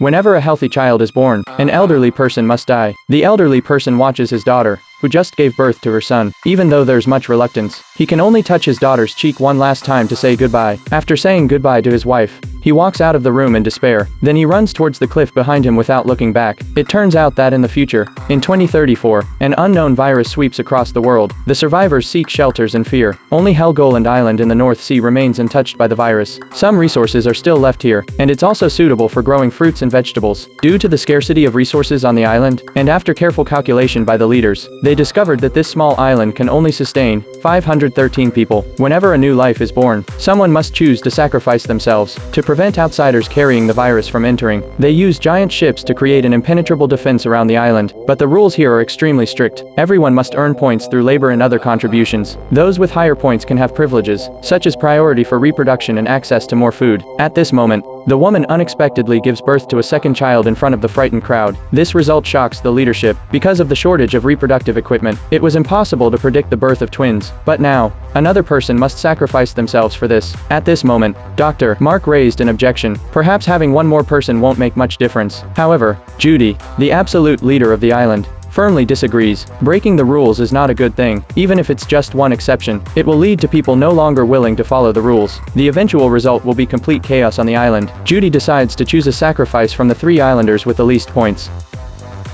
Whenever a healthy child is born, an elderly person must die. The elderly person watches his daughter, who just gave birth to her son. Even though there's much reluctance, he can only touch his daughter's cheek one last time to say goodbye. After saying goodbye to his wife, he walks out of the room in despair. Then he runs towards the cliff behind him without looking back. It turns out that in the future, in 2034, an unknown virus sweeps across the world. The survivors seek shelters in fear. Only Helgoland Island in the North Sea remains untouched by the virus. Some resources are still left here, and it's also suitable for growing fruits and vegetables. Due to the scarcity of resources on the island, and after careful calculation by the leaders, they discovered that this small island can only sustain 513 people. Whenever a new life is born, someone must choose to sacrifice themselves. To prevent outsiders carrying the virus from entering, they use giant ships to create an impenetrable defense around the island. But the rules here are extremely strict. Everyone must earn points through labor and other contributions. Those with higher points can have privileges, such as priority for reproduction and access to more food. At this moment, the woman unexpectedly gives birth to a second child in front of the frightened crowd. This result shocks the leadership. Because of the shortage of reproductive equipment, it was impossible to predict the birth of twins. But now, another person must sacrifice themselves for this. At this moment, Dr. Mark raised an objection. Perhaps having one more person won't make much difference. However, Judy, the absolute leader of the island, firmly disagrees. Breaking the rules is not a good thing. Even if it's just one exception, it will lead to people no longer willing to follow the rules. The eventual result will be complete chaos on the island. Judy decides to choose a sacrifice from the 3 islanders with the least points.